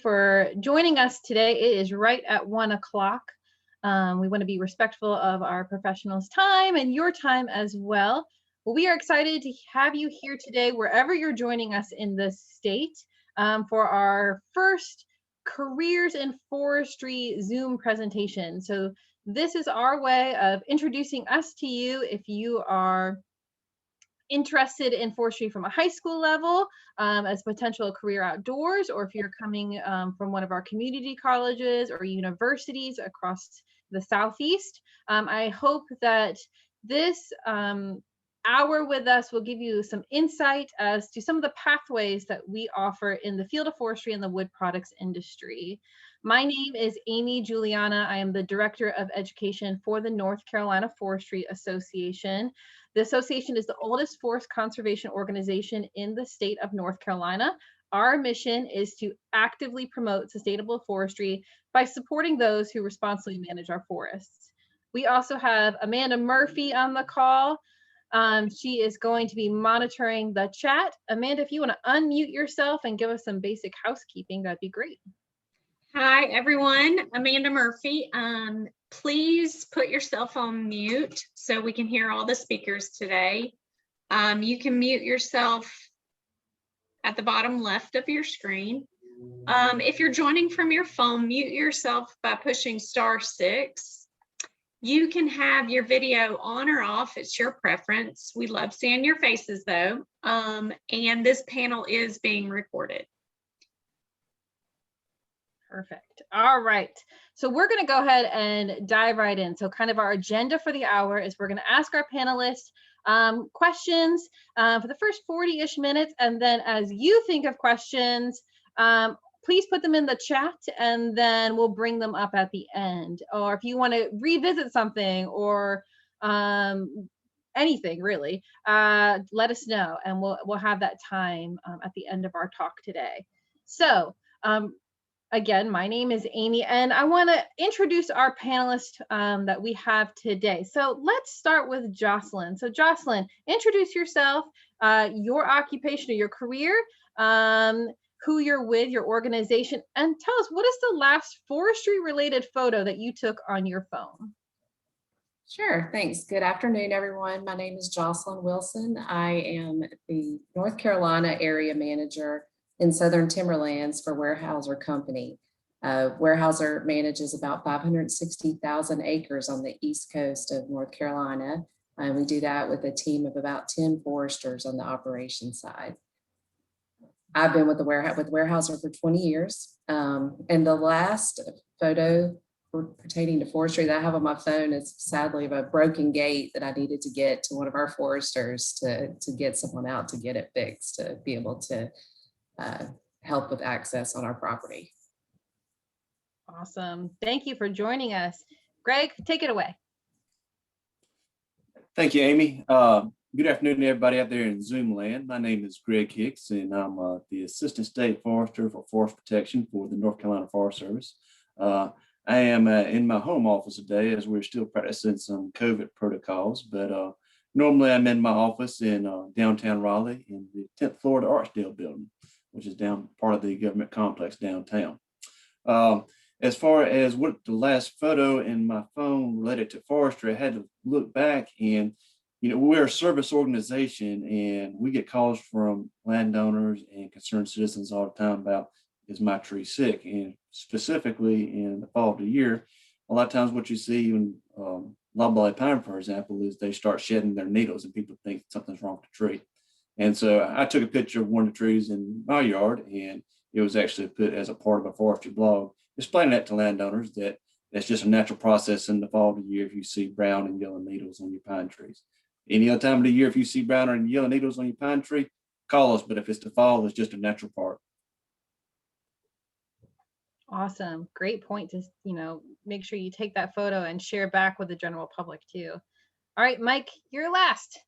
for joining us today. It is right at 1 o'clock. We want to be respectful of our professionals' time and your time as well. Well, we are excited to have you here today, wherever you're joining us in this state, for our first Careers in Forestry Zoom presentation. So this is our way of introducing us to you if you are interested in forestry from a high school level as potential career outdoors, or if you're coming from one of our community colleges or universities across the Southeast. I hope that this hour with us will give you some insight as to some of the pathways that we offer in the field of forestry and the wood products industry. My name is Amy Juliana. I am the Director of Education for the North Carolina Forestry Association. The association is the oldest forest conservation organization in the state of North Carolina. Our mission is to actively promote sustainable forestry by supporting those who responsibly manage our forests. We also have Amanda Murphy on the call. She is going to be monitoring the chat. Amanda, if you want to unmute yourself and give us some basic housekeeping, that'd be great. Hi, everyone. Amanda Murphy. Please put yourself on mute so we can hear all the speakers today. You can mute yourself at the bottom left of your screen. If you're joining from your phone, mute yourself by pushing *6. You can have your video on or off. It's your preference. We love seeing your faces though. And this panel is being recorded. Perfect. All right. So we're going to go ahead and dive right in. So kind of our agenda for the hour is we're going to ask our panelists questions for the first 40-ish minutes. And then as you think of questions, please put them in the chat and then we'll bring them up at the end. Or if you want to revisit something or anything really, let us know and we'll have that time at the end of our talk today. So again, my name is Amy, and I want to introduce our panelists that we have today. So let's start with Jocelyn. So Jocelyn, introduce yourself, your occupation or your career, who you're with, your organization, and tell us, what is the last forestry-related photo that you took on your phone? Sure, thanks. Good afternoon, everyone. My name is Jocelyn Wilson. I am the North Carolina area manager in Southern Timberlands for Weyerhaeuser Company. Weyerhaeuser manages about 560,000 acres on the east coast of North Carolina. And we do that with a team of about 10 foresters on the operations side. I've been with Weyerhaeuser for 20 years. And the last photo pertaining to forestry that I have on my phone is sadly of a broken gate that I needed to get to one of our foresters to get someone out to get it fixed, to be able to help with access on our property. Awesome. Thank you for joining us. Greg, take it away. Thank you, Amy. Good afternoon to everybody out there in Zoom land. My name is Greg Hicks, and I'm the Assistant State Forester for Forest Protection for the North Carolina Forest Service. I am in my home office today as we're still practicing some COVID protocols, but normally I'm in my office in downtown Raleigh in the 10th floor of the Archdale building, which is down part of the government complex downtown. As far as what the last photo in my phone related to forestry, I had to look back, and we're a service organization and we get calls from landowners and concerned citizens all the time about, is my tree sick? And specifically in the fall of the year, a lot of times what you see in loblolly pine, for example, is they start shedding their needles and people think something's wrong with the tree. And so I took a picture of one of the trees in my yard, and it was actually put as a part of a forestry blog, explaining that to landowners that that's just a natural process in the fall of the year if you see brown and yellow needles on your pine trees. Any other time of the year, if you see brown and yellow needles on your pine tree, call us, but if it's the fall, it's just a natural part. Awesome. Great point to, make sure you take that photo and share back with the general public too. All right, Mike, you're last.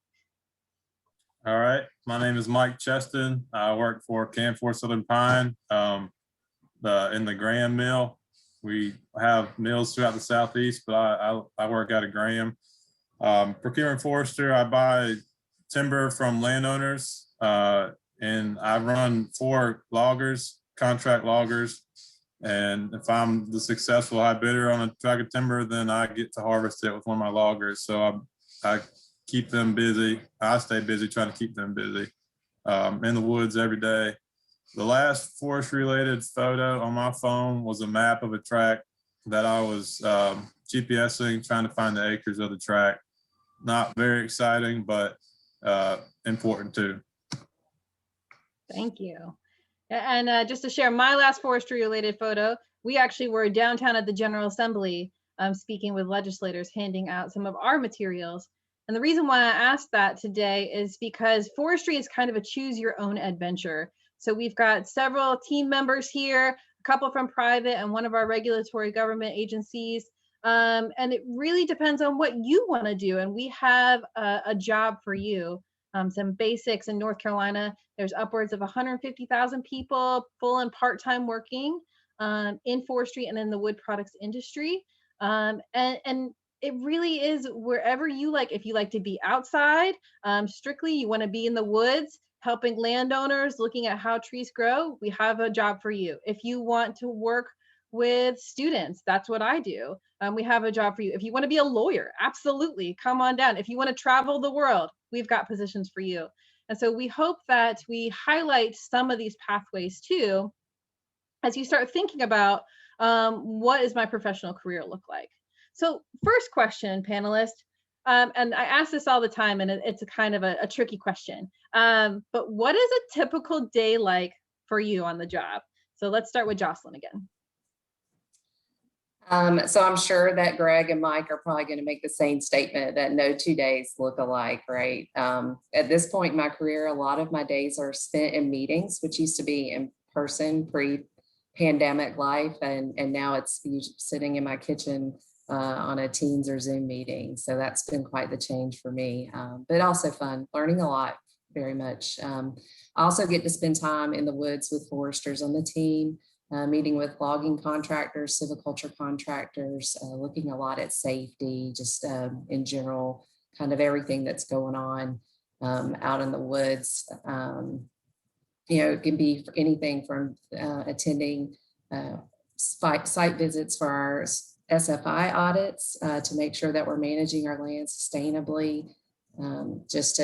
All right, my name is Mike Cheston. I work for Canfor Southern Pine in the Graham mill. We have mills throughout the Southeast, but I work out of Graham. Procuring forester, I buy timber from landowners and I run 4 loggers contract loggers. And if I'm the successful high bidder on a tract of timber, then I get to harvest it with one of my loggers. So I keep them busy. I stay busy trying to keep them busy in the woods every day. The last forestry related photo on my phone was a map of a tract that I was GPSing, trying to find the acres of the tract. Not very exciting, but important too. Thank you. And just to share my last forestry related photo, we actually were downtown at the General Assembly speaking with legislators, handing out some of our materials. And the reason why I asked that today is because forestry is kind of a choose your own adventure. So we've got several team members here, a couple from private and one of our regulatory government agencies. And it really depends on what you want to do. And we have a job for you. Some basics in North Carolina. There's upwards of 150,000 people, full and part-time working in forestry and in the wood products industry. And it really is wherever you like. If you like to be outside, strictly you want to be in the woods, helping landowners, looking at how trees grow, we have a job for you. If you want to work with students, that's what I do. We have a job for you. If you want to be a lawyer, absolutely, come on down. If you want to travel the world, we've got positions for you. And so we hope that we highlight some of these pathways too, as you start thinking about what does my professional career look like? So first question, panelists, and I ask this all the time, and it's a kind of a tricky question, but what is a typical day like for you on the job? So let's start with Jocelyn again. So I'm sure that Greg and Mike are probably going to make the same statement that no 2 days look alike, right? At this point in my career, a lot of my days are spent in meetings, which used to be in person pre-pandemic life. And now it's sitting in my kitchen on a Teams or Zoom meeting. So that's been quite the change for me, but also fun, learning a lot, very much. I also get to spend time in the woods with foresters on the team. Meeting with logging contractors, silviculture contractors, looking a lot at safety, just in general, kind of everything that's going on out in the woods. It can be anything from attending site visits for our SFI audits to make sure that we're managing our land sustainably, just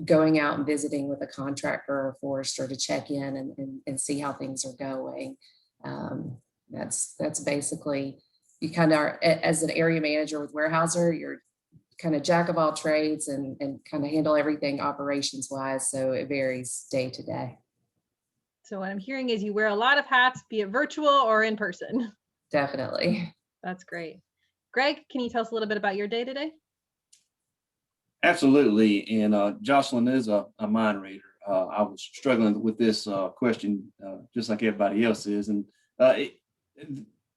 going out and visiting with a contractor or forester to check in and see how things are going. That's basically, you kind of are, as an area manager with Weyerhaeuser, you're kind of jack of all trades and kind of handle everything operations wise. So it varies day to day. So what I'm hearing is you wear a lot of hats, be it virtual or in person. Definitely. That's great. Greg, can you tell us a little bit about your day today? Absolutely. And Jocelyn is a mind reader. I was struggling with this question just like everybody else is. And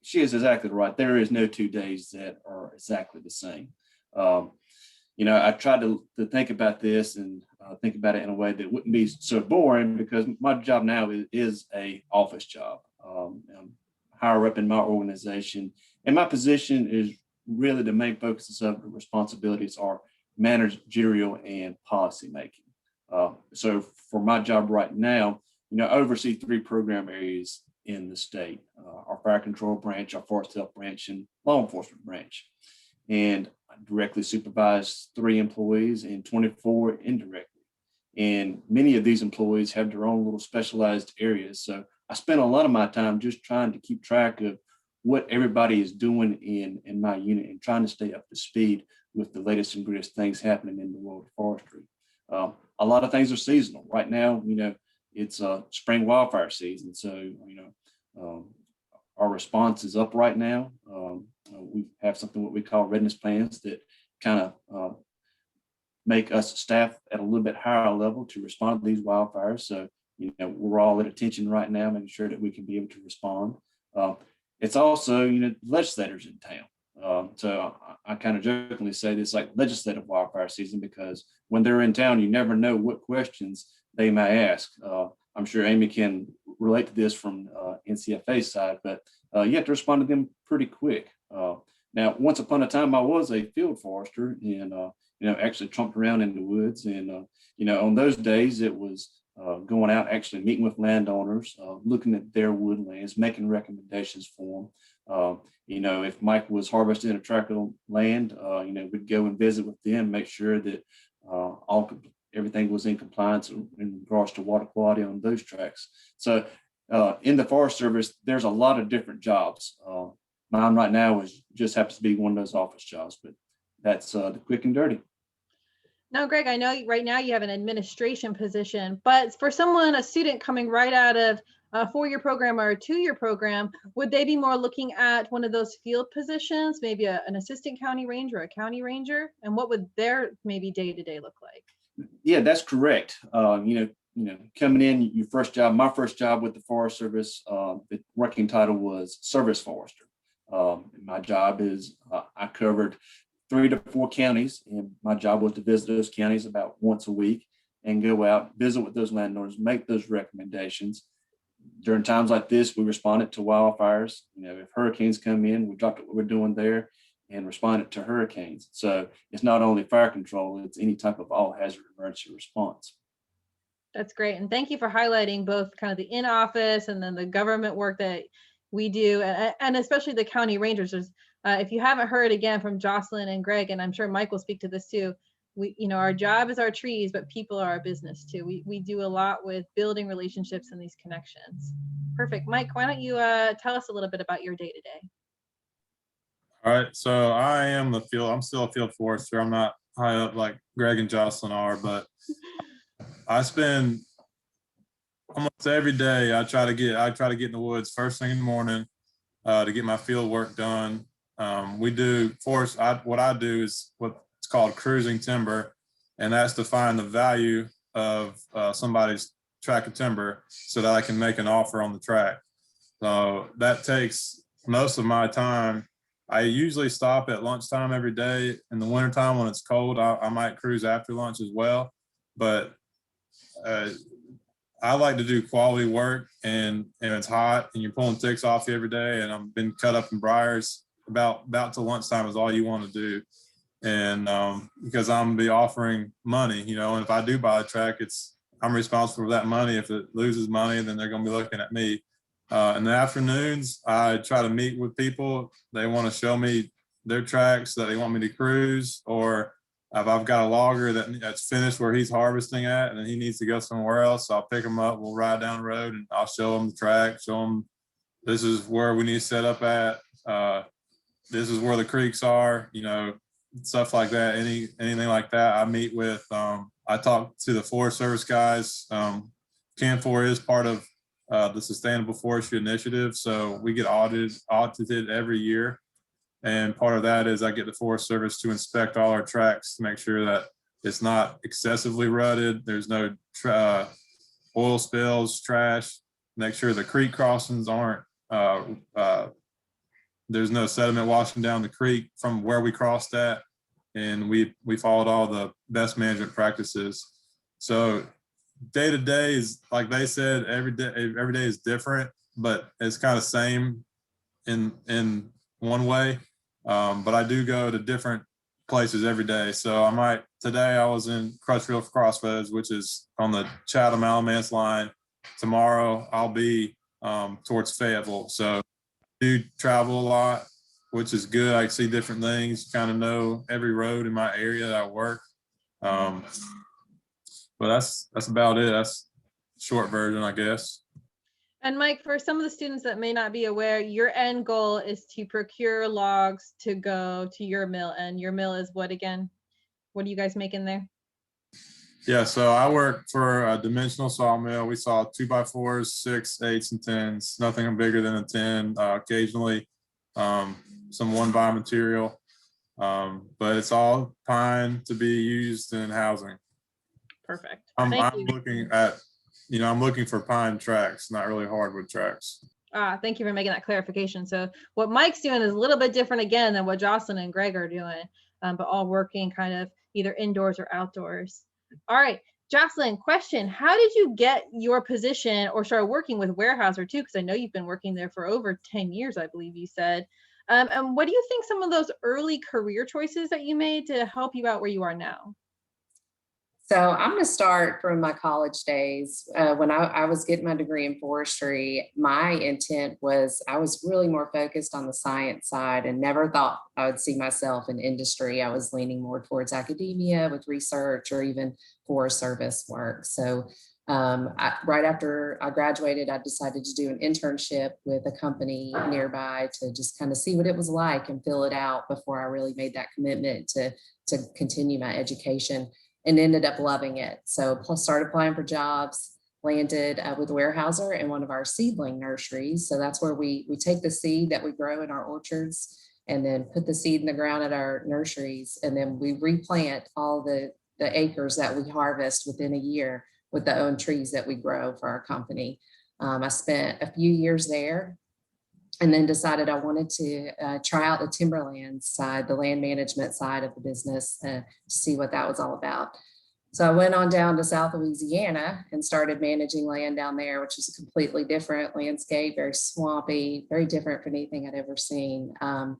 she is exactly right. There is no 2 days that are exactly the same. I tried to think about this and think about it in a way that wouldn't be so boring, because my job now is a office job. I'm higher up in my organization, and my position is really the main focuses of the responsibilities are managerial and policy making. So for my job right now, oversee 3 program areas in the state: our fire control branch, our forest health branch, and law enforcement branch. And I directly supervise 3 employees and 24 indirectly. And many of these employees have their own little specialized areas. So I spend a lot of my time just trying to keep track of what everybody is doing in my unit and trying to stay up to speed with the latest and greatest things happening in the world of forestry. A lot of things are seasonal. Right now, it's spring wildfire season. So, our response is up right now. We have something what we call readiness plans that kind of make us staff at a little bit higher level to respond to these wildfires. So, we're all at attention right now, making sure that we can be able to respond. It's also, legislators in town. So I kind of jokingly say this like legislative wildfire season, because when they're in town, you never know what questions they may ask. I'm sure Amy can relate to this from NCFA's side, but you have to respond to them pretty quick. Now, once upon a time, I was a field forester and, actually trumped around in the woods. And, on those days, it was going out, actually meeting with landowners, looking at their woodlands, making recommendations for them. If Mike was harvesting a tract of land, we'd go and visit with them, make sure that everything was in compliance in regards to water quality on those tracts. So in the Forest Service, there's a lot of different jobs. Mine right now just happens to be one of those office jobs, but that's the quick and dirty. Now, Greg, I know right now you have an administration position, but for a student coming right out of a 4-year program or a 2-year program, would they be more looking at one of those field positions, maybe an assistant county ranger or a county ranger? And what would their maybe day-to-day look like? Yeah, that's correct. Coming in, my first job with the Forest Service, the working title was service forester. My job is I covered 3 to 4 counties, and my job was to visit those counties about once a week and go out, visit with those landowners, make those recommendations. During times like this, we responded to wildfires. If hurricanes come in, we dropped what we're doing there and responded to hurricanes. So it's not only fire control, it's any type of all hazard emergency response. That's great. And thank you for highlighting both kind of the in-office and then the government work that we do, and especially the county rangers. If you haven't heard again from Jocelyn and Greg, and I'm sure Mike will speak to this too, our job is our trees, but people are our business too. We do a lot with building relationships and these connections. Perfect. Mike, why don't you tell us a little bit about your day-to-day? All right, so I'm still a field forester. I'm not high up like Greg and Jocelyn are, but I spend almost every day, I try to get in the woods first thing in the morning to get my field work done. We do what I do is what's called cruising timber, and that's to find the value of somebody's tract of timber so that I can make an offer on the tract. So that takes most of my time. I usually stop at lunchtime every day. In the wintertime when it's cold, I might cruise after lunch as well. But I like to do quality work, and it's hot and you're pulling ticks off you every day, and I've been cut up in briars. About to lunchtime is all you want to do. And because I'm gonna be offering money, and if I do buy a tract, I'm responsible for that money. If it loses money, then they're gonna be looking at me. In the afternoons, I try to meet with people. They want to show me their tracts that they want me to cruise, or if I've got a logger that's finished where he's harvesting at and he needs to go somewhere else, I'll pick him up. We'll ride down the road and I'll show him the track, show him this is where we need to set up at. This is where the creeks are, stuff like that. Anything like that. I meet with, I talk to the Forest Service guys. CAN4 is part of the Sustainable Forestry Initiative. So we get audited every year. And part of that is I get the Forest Service to inspect all our tracks to make sure that it's not excessively rutted. There's no oil spills, trash, make sure the creek crossings aren't, there's no sediment washing down the creek from where we crossed at. And we followed all the best management practices. So day to day is, like they said, every day is different, but it's kind of same in one way. But I do go to different places every day. So today I was in Crutchfield Crossroads, which is on the Chatham-Alamance line. Tomorrow I'll be towards Fayetteville. So I do travel a lot, which is good. I see different things, kind of know every road in my area that I work. But that's about it. That's a short version, I guess. And Mike, for some of the students that may not be aware, your end goal is to procure logs to go to your mill. And your mill is what again? What are you guys making there? Yeah, so I work for a dimensional sawmill. We saw 2x4s, 6, 8s, and 10s. Nothing bigger than a 10. Occasionally, some 1x material, but it's all pine to be used in housing. Perfect. I'm looking for pine tracks, not really hardwood tracks. Thank you for making that clarification. So what Mike's doing is a little bit different again than what Jocelyn and Greg are doing, but all working kind of either indoors or outdoors. All right, Jocelyn, question. How did you get your position or start working with Weyerhaeuser too? Because I know you've been working there for over 10 years, I believe you said. And what do you think some of those early career choices that you made to help you out where you are now? So I'm going to start from my college days. When I was getting my degree in forestry, my intent was I was really more focused on the science side and never thought I would see myself in industry. I was leaning more towards academia with research or even Forest Service work. So right after I graduated, I decided to do an internship with a company nearby to just kind of see what it was like and fill it out before I really made that commitment to continue my education, and ended up loving it. So started applying for jobs, landed with Weyerhaeuser in one of our seedling nurseries. So that's where we take the seed that we grow in our orchards and then put the seed in the ground at our nurseries. And then we replant all the acres that we harvest within a year with the own trees that we grow for our company. I spent a few years there and then decided I wanted to try out the timberland side, the land management side of the business, to see what that was all about. So I went on down to South Louisiana and started managing land down there, which is a completely different landscape, very swampy, very different from anything I'd ever seen.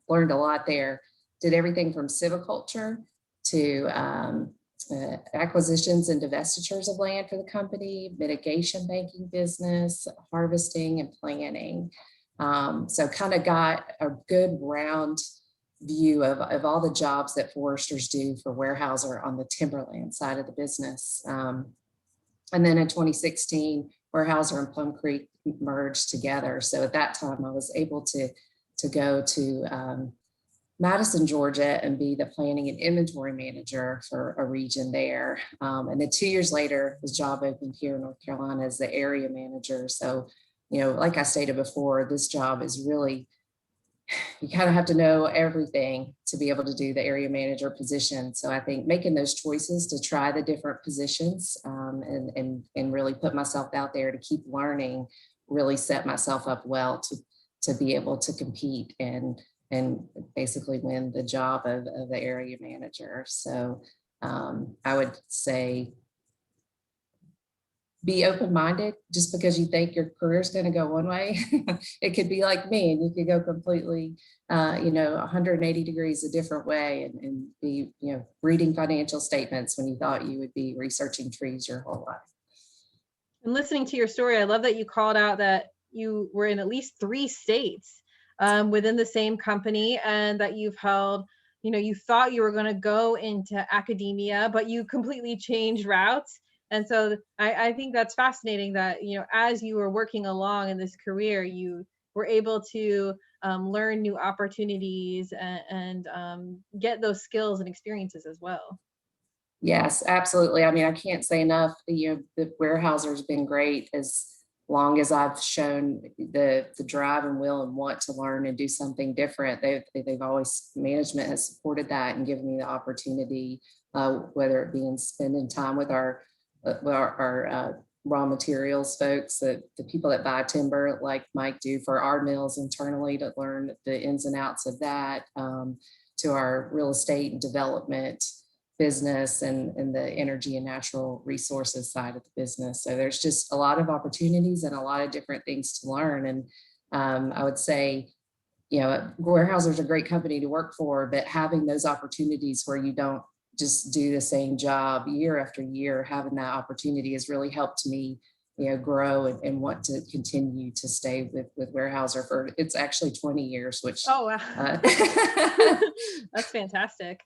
Learned a lot there, did everything from silviculture to acquisitions and divestitures of land for the company, mitigation banking business, harvesting and planning. So kind of got a good round view of all the jobs that foresters do for Weyerhaeuser on the timberland side of the business. And then in 2016, Weyerhaeuser and Plum Creek merged together. So at that time, I was able to go to Madison, Georgia, and be the planning and inventory manager for a region there. And then 2 years later, the job opened here in North Carolina as the area manager. So, you know, like I stated before, this job is really, you kind of have to know everything to be able to do the area manager position. So I think making those choices to try the different positions and really put myself out there to keep learning really set myself up well to be able to compete and basically win the job of the area manager. So I would say be open-minded. Just because you think your career is going to go one way, it could be like me, and you could go completely, 180 degrees a different way and be, reading financial statements when you thought you would be researching trees your whole life. And listening to your story, I love that you called out that you were in at least 3 states within the same company, and that you've held, you thought you were going to go into academia, but you completely changed routes. And so I think that's fascinating that, as you were working along in this career, you were able to learn new opportunities and get those skills and experiences as well. Yes, absolutely. I mean, I can't say enough, the Weyerhaeuser has been great as long as I've shown the drive and will and want to learn and do something different. They've always, management has supported that and given me the opportunity, whether it be in spending time with our raw materials folks, the people that buy timber like Mike do for our mills internally to learn the ins and outs of that, to our real estate and development business and the energy and natural resources side of the business. So there's just a lot of opportunities and a lot of different things to learn. And I would say, Weyerhaeuser is a great company to work for, but having those opportunities where you don't just do the same job year after year, having that opportunity has really helped me, grow and want to continue to stay with Weyerhaeuser for, it's actually 20 years, which. Oh, wow. That's fantastic.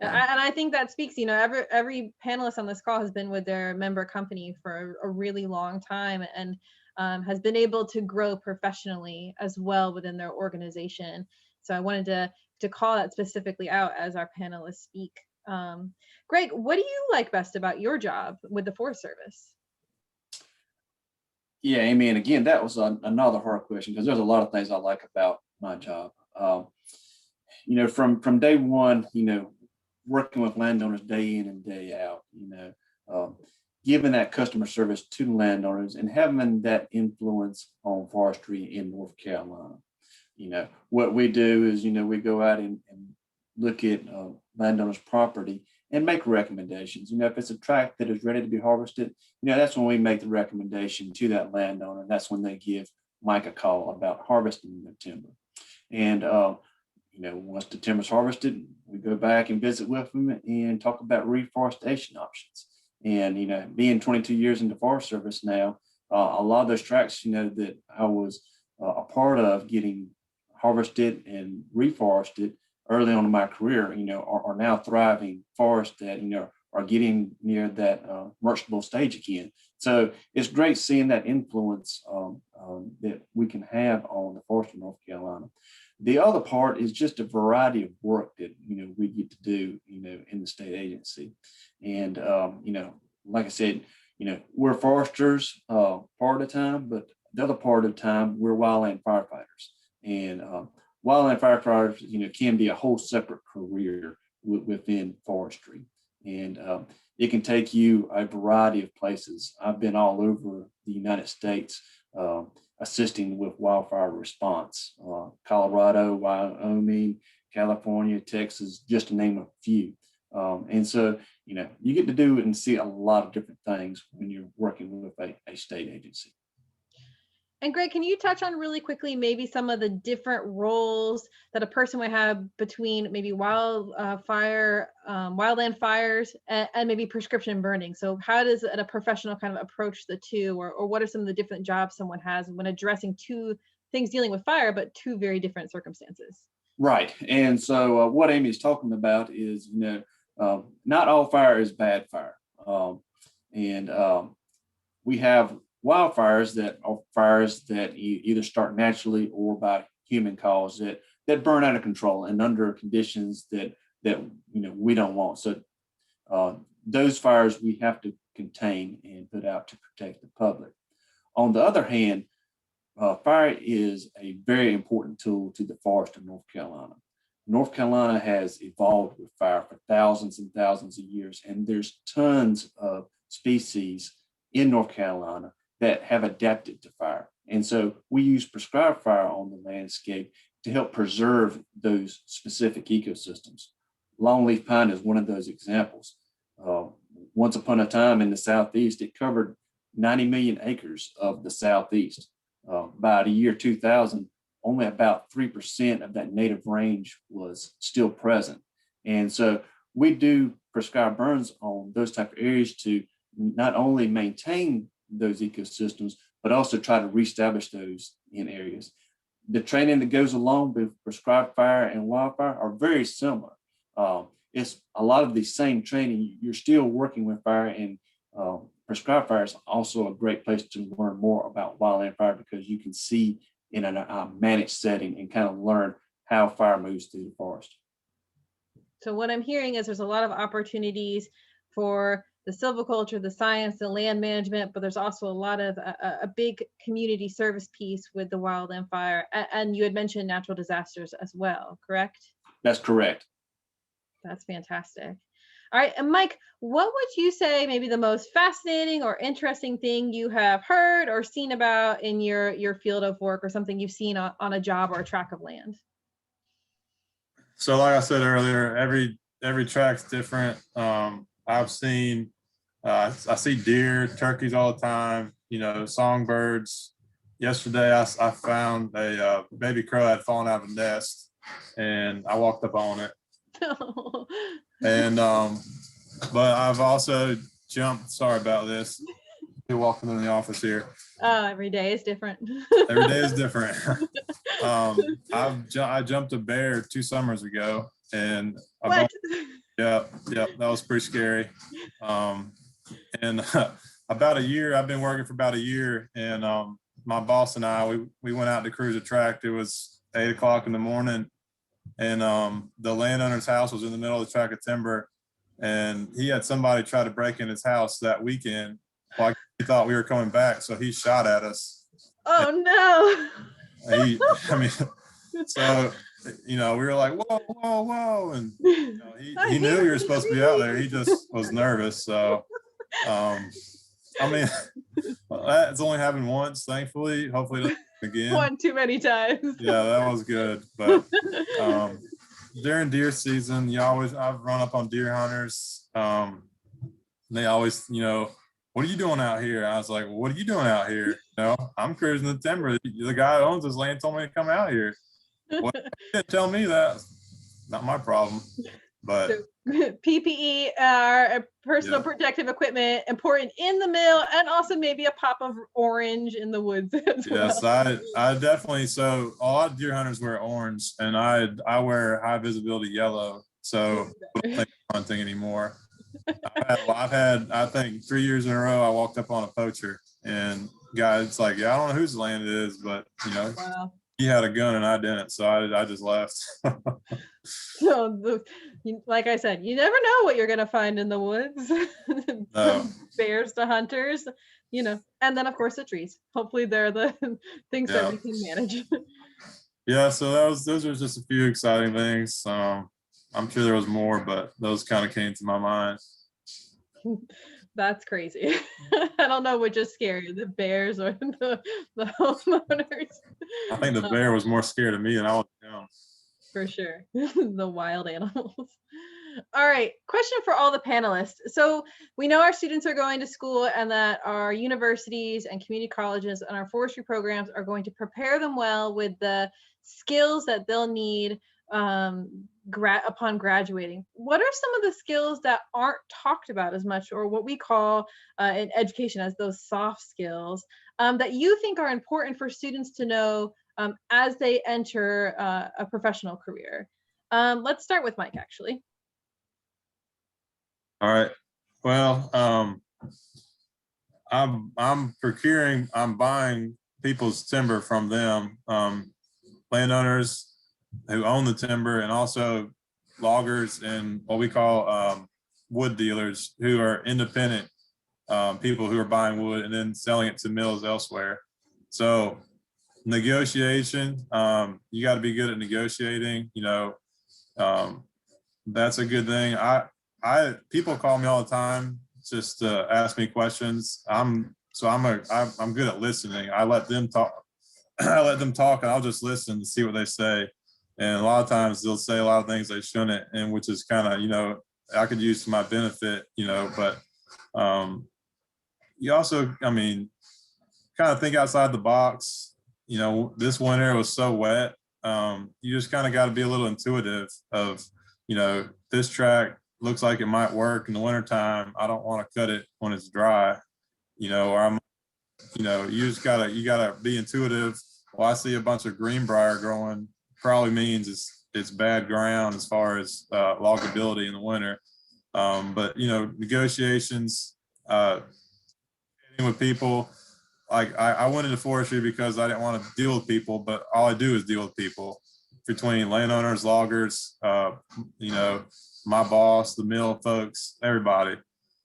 Yeah. And I think that speaks, every panelist on this call has been with their member company for a really long time and has been able to grow professionally as well within their organization. So I wanted to call that specifically out as our panelists speak. Greg, what do you like best about your job with the Forest Service? Yeah, Amy, and again, that was another hard question because there's a lot of things I like about my job. From day one, working with landowners day in and day out, giving that customer service to the landowners and having that influence on forestry in North Carolina. What we do is, we go out and look at landowners' property and make recommendations. If it's a tract that is ready to be harvested, that's when we make the recommendation to that landowner. That's when they give Mike a call about harvesting their timber. And once the timber's harvested, we go back and visit with them and talk about reforestation options. And, being 22 years in the Forest Service now, a lot of those tracks, that I was a part of getting harvested and reforested early on in my career, are now thriving forests that, are getting near that merchantable stage again. So it's great seeing that influence that we can have on the forest of North Carolina. The other part is just a variety of work that, we get to do, in the state agency. And, like I said, we're foresters part of the time, but the other part of the time, we're wildland firefighters. And wildland firefighters, can be a whole separate career within forestry. And it can take you a variety of places. I've been all over the United States assisting with wildfire response, Colorado, Wyoming, California, Texas, just to name a few. And so, you get to do and see a lot of different things when you're working with a state agency. And Greg, can you touch on really quickly maybe some of the different roles that a person would have between maybe wildland fires and maybe prescription burning? So how does a professional kind of approach the two, or what are some of the different jobs someone has when addressing two things dealing with fire, but two very different circumstances? Right. And so what Amy is talking about is, not all fire is bad fire. We have wildfires that are fires that either start naturally or by human cause that burn out of control and under conditions that we don't want. So those fires we have to contain and put out to protect the public. On the other hand, fire is a very important tool to the forest of North Carolina. North Carolina has evolved with fire for thousands and thousands of years, and there's tons of species in North Carolina that have adapted to fire. And so we use prescribed fire on the landscape to help preserve those specific ecosystems. Longleaf pine is one of those examples. Once upon a time in the Southeast, it covered 90 million acres of the Southeast. By the year 2000, only about 3% of that native range was still present. And so we do prescribed burns on those type of areas to not only maintain those ecosystems, but also try to reestablish those in areas. The training that goes along with prescribed fire and wildfire are very similar. It's a lot of the same training. You're still working with fire, and prescribed fire is also a great place to learn more about wildland fire, because you can see in a managed setting and kind of learn how fire moves through the forest. So what I'm hearing is there's a lot of opportunities for the silviculture, the science, the land management, but there's also a lot of a big community service piece with the wildland fire. And you had mentioned natural disasters as well, correct? That's correct. That's fantastic. All right, and Mike, what would you say maybe the most fascinating or interesting thing you have heard or seen about in your field of work, or something you've seen on a job or a tract of land? So like I said earlier, every track's different. I've seen, I see deer, turkeys all the time, songbirds. Yesterday, I found a baby crow had fallen out of a nest, and I walked up on it. And, but I've also jumped, sorry about this, you're walking in the office here. Oh, every day is different. Every day is different. I jumped a bear 2 summers ago, and What? Yeah, that was pretty scary. And about a year, I've been working for about a year, and my boss and I, we went out to cruise a tract. It was 8 o'clock in the morning, and the landowner's house was in the middle of the tract of timber, and he had somebody try to break in his house that weekend. Like, he thought we were coming back, so he shot at us. Oh no. So we were like, whoa, and he knew we were supposed to be out there. He just was nervous. So it's only happened once, thankfully. Hopefully it doesn't happen again. One too many times. Yeah, that was good. But during deer season, I've run up on deer hunters. They always, what are you doing out here? I was like, well, what are you doing out here? I'm cruising the timber. The guy who owns this land told me to come out here. Well, you didn't tell me that. Not my problem. But So PPE, personal Yeah. protective equipment, important in the mill, and also maybe a pop of orange in the woods as yes, well. I definitely, so a lot of deer hunters wear orange, and I wear high visibility yellow. So I don't think I'm hunting anymore. I've had, I think 3 years in a row, I walked up on a poacher and guys like, yeah, I don't know whose land it is, but Wow. he had a gun and I didn't. So I just left. So like I said, you never know what you're gonna find in the woods. No. From bears to hunters, and then of course the trees. Hopefully they're the things that Yeah. we can manage. Yeah. So those are just a few exciting things. I'm sure there was more, but those kind of came to my mind. That's crazy. I don't know which is scarier, the bears or the homeowners. I think the bear was more scared of me than I was him. For sure. The wild animals. All right. Question for all the panelists. So we know our students are going to school and that our universities and community colleges and our forestry programs are going to prepare them well with the skills that they'll need upon graduating. What are some of the skills that aren't talked about as much, or what we call in education as those soft skills that you think are important for students to know as they enter a professional career? Let's start with Mike, actually. All right. Well, I'm buying people's timber from them, landowners who own the timber, and also loggers and what we call wood dealers, who are independent people who are buying wood and then selling it to mills elsewhere. So negotiation, you got to be good at negotiating. That's a good thing. People call me all the time just to ask me questions. I'm good at listening. I let them talk. I let them talk, and I'll just listen to see what they say. And a lot of times they'll say a lot of things they shouldn't, and which is kind of, I could use to my benefit, but you also, kind of think outside the box. This winter was so wet. You just kind of got to be a little intuitive of, this track looks like it might work in the wintertime. I don't want to cut it when it's dry, or I'm, you gotta be intuitive. Well, I see a bunch of greenbrier growing, probably means it's bad ground as far as loggability in the winter. But negotiations, with people. Like I went into forestry because I didn't want to deal with people, but all I do is deal with people, between landowners, loggers, my boss, the mill folks, everybody.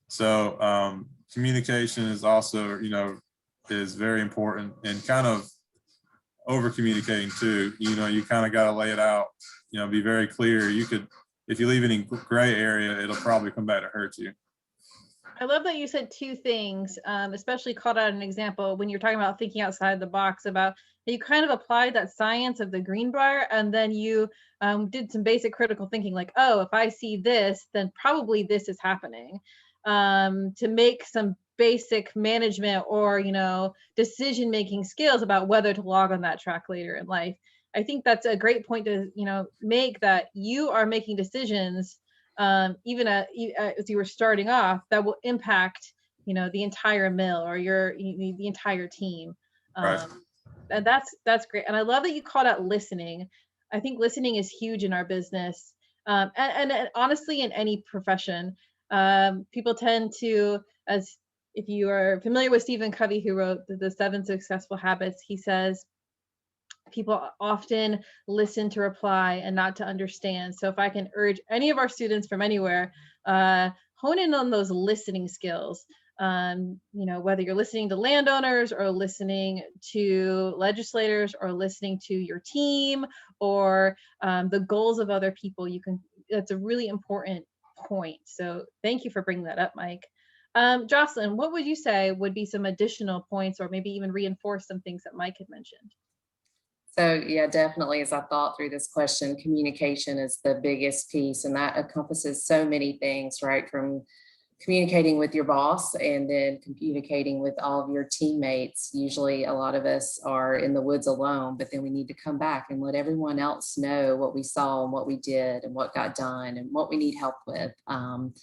So communication is also, is very important, and kind of over communicating too. You kind of got to lay it out, be very clear. If you leave any gray area, it'll probably come back to hurt you. I love that you said two things, especially called out an example when you're talking about thinking outside the box, about you kind of applied that science of the greenbrier, and then you did some basic critical thinking, like, oh, if I see this, then probably this is happening, to make some basic management or, decision-making skills about whether to log on that track later in life. I think that's a great point to, make, that you are making decisions even as you were starting off, that will impact, the entire mill or the entire team. Right. And that's great. And I love that you called out listening. I think listening is huge in our business, and honestly in any profession. People tend to, as if you are familiar with Stephen Covey, who wrote the 7 Successful Habits, he says people often listen to reply and not to understand. So if I can urge any of our students from anywhere, hone in on those listening skills. Whether you're listening to landowners or listening to legislators or listening to your team or the goals of other people, that's a really important point. So thank you for bringing that up, Mike. Jocelyn, what would you say would be some additional points, or maybe even reinforce some things that Mike had mentioned? So yeah, definitely, as I thought through this question, communication is the biggest piece, and that encompasses so many things, right? From communicating with your boss and then communicating with all of your teammates. Usually a lot of us are in the woods alone, but then we need to come back and let everyone else know what we saw and what we did and what got done and what we need help with. And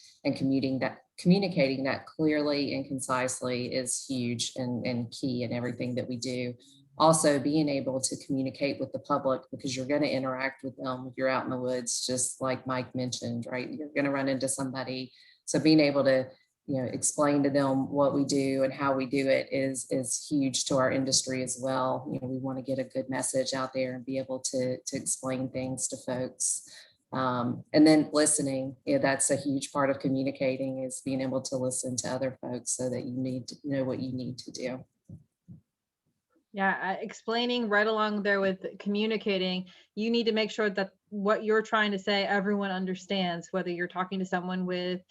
communicating that clearly and concisely is huge and key in everything that we do. Also being able to communicate with the public, because you're going to interact with them if you're out in the woods, just like Mike mentioned, right? You're going to run into somebody. So being able to, explain to them what we do and how we do it is huge to our industry as well. We want to get a good message out there and be able to explain things to folks. And then listening, that's a huge part of communicating, is being able to listen to other folks so that you need to know what you need to do. Yeah, explaining right along there with communicating, you need to make sure that what you're trying to say, everyone understands, whether you're talking to someone with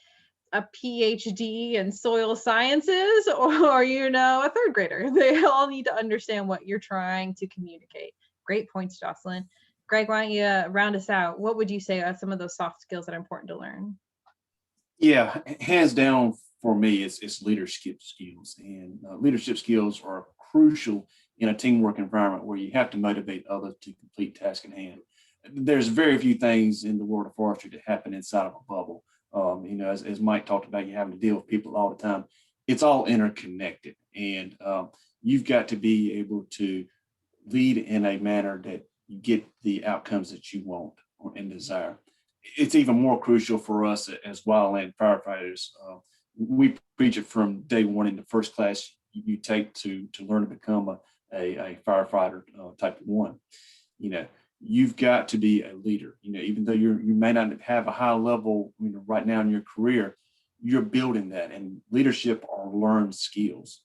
a PhD in soil sciences or, a third grader. They all need to understand what you're trying to communicate. Great points, Jocelyn. Greg, why don't you round us out? What would you say are some of those soft skills that are important to learn? Yeah, hands down for me, it's leadership skills. And leadership skills are crucial in a teamwork environment where you have to motivate others to complete tasks in hand. There's very few things in the world of forestry that happen inside of a bubble. As Mike talked about, you having to deal with people all the time. It's all interconnected, and you've got to be able to lead in a manner that you get the outcomes that you want and desire. It's even more crucial for us as wildland firefighters. We preach it from day one in the first class you take to learn to become a firefighter type 1. You've got to be a leader. Even though you may not have a high level right now in your career, you're building that. And leadership are learned skills.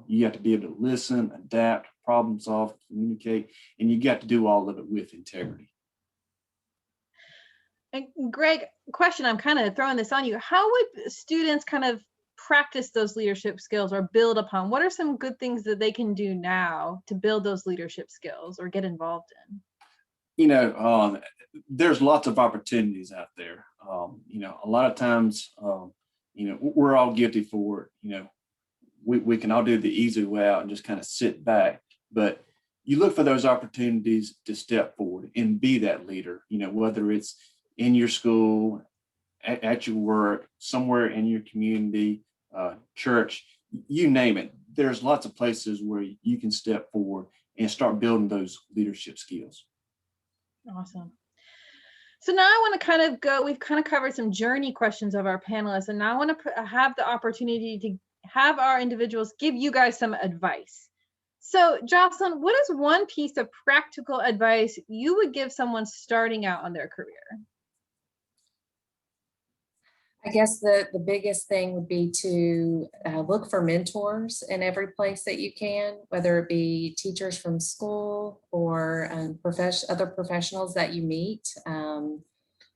You have to be able to listen, adapt, problem solve, communicate, and you got to do all of it with integrity. And Greg, question, I'm kind of throwing this on you. How would students kind of practice those leadership skills or build upon? What are some good things that they can do now to build those leadership skills or get involved in? There's lots of opportunities out there. A lot of times, we're all guilty for it. We can all do the easy way out and just kind of sit back, but you look for those opportunities to step forward and be that leader, whether it's in your school, at your work, somewhere in your community, church, you name it. There's lots of places where you can step forward and start building those leadership skills. Awesome. So now I want to kind of go, we've kind of covered some journey questions of our panelists, and now I want to have the opportunity to have our individuals give you guys some advice. So Jocelyn, what is one piece of practical advice you would give someone starting out on their career? I guess the biggest thing would be to look for mentors in every place that you can, whether it be teachers from school or other professionals that you meet.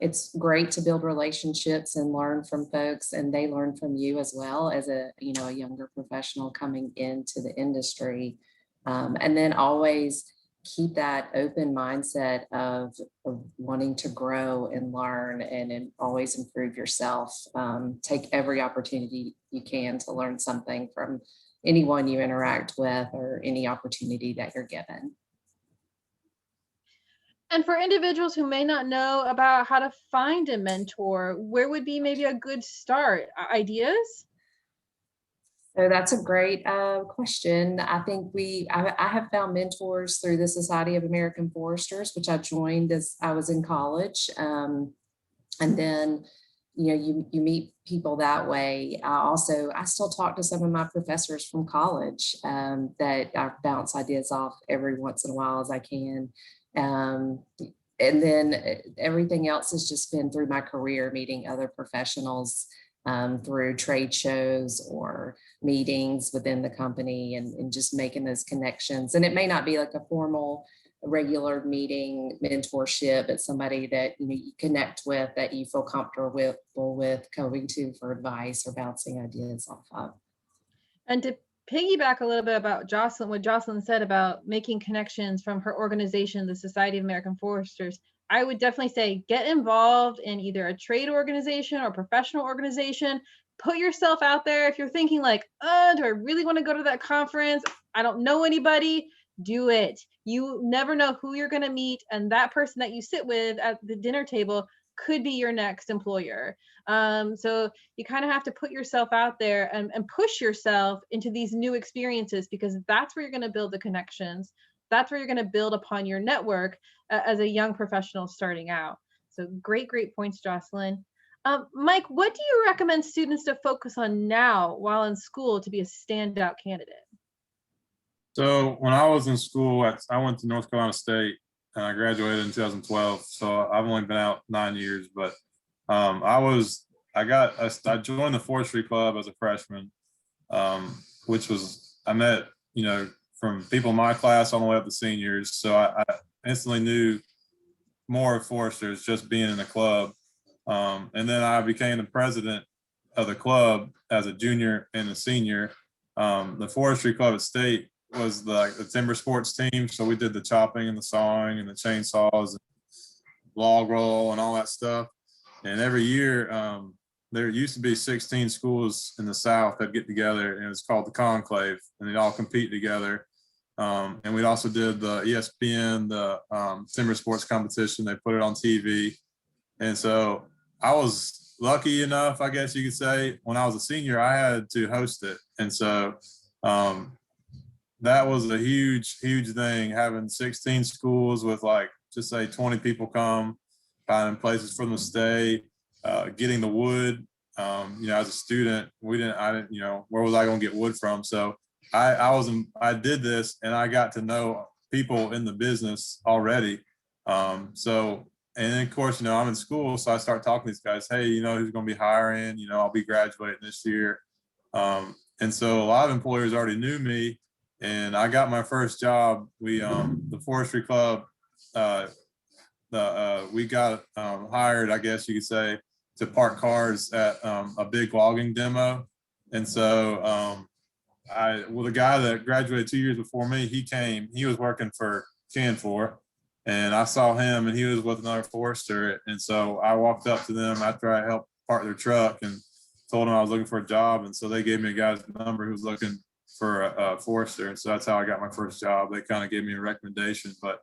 It's great to build relationships and learn from folks, and they learn from you as well as a younger professional coming into the industry. And then always keep that open mindset of wanting to grow and learn and always improve yourself. Take every opportunity you can to learn something from anyone you interact with or any opportunity that you're given. And for individuals who may not know about how to find a mentor, where would be maybe a good start? Ideas? So that's a great question. I think I have found mentors through the Society of American Foresters, which I joined as I was in college. And then, you meet people that way. I still talk to some of my professors from college that I bounce ideas off every once in a while as I can. And then everything else has just been through my career, meeting other professionals through trade shows or meetings within the company and just making those connections. And it may not be like a formal regular meeting mentorship, but somebody that you connect with, that you feel comfortable with going to for advice or bouncing ideas off of. And to piggyback a little bit about Jocelyn, what Jocelyn said about making connections from her organization, the Society of American Foresters, I would definitely say get involved in either a trade organization or professional organization. put yourself out there. If you're thinking like, do I really want to go to that conference? I don't know anybody. Do it. You never know who you're going to meet. And that person that you sit with at the dinner table could be your next employer. So you kind of have to put yourself out there and push yourself into these new experiences, because that's where you're going to build the connections. That's where you're going to build upon your network as a young professional starting out. So great points, Jocelyn. Mike, what do you recommend students to focus on now while in school to be a standout candidate? So when I was in school, I went to North Carolina State and I graduated in 2012. So I've only been out 9 years, but I joined the Forestry Club as a freshman, which was, I met, from people in my class all the way up to seniors. So I instantly knew more of foresters just being in the club. And then I became the president of the club as a junior and a senior. The Forestry Club at State was the timber sports team. So we did the chopping and the sawing and the chainsaws and log roll and all that stuff. And every year, there used to be 16 schools in the South that get together, and it's called the Conclave, and they'd all compete together. And we also did the ESPN, the timber sports competition. They put it on TV. And so I was lucky enough, I guess you could say, when I was a senior, I had to host it. And so that was a huge thing, having 16 schools with just say 20 people come, finding places for them to stay, getting the wood. As a student, I didn't, where was I going to get wood from? So I did this, and I got to know people in the business already. And then, of course, I'm in school, so I start talking to these guys. Hey, who's going to be hiring? I'll be graduating this year. And so a lot of employers already knew me, and I got my first job. The Forestry Club, we got hired, I guess you could say, to park cars at a big logging demo. And so the guy that graduated 2 years before me, he was working for Canfor, and I saw him, and he was with another forester. And so I walked up to them after I helped park their truck and told them I was looking for a job. And so they gave me a guy's number who was looking for a forester. And so that's how I got my first job. They kind of gave me a recommendation. But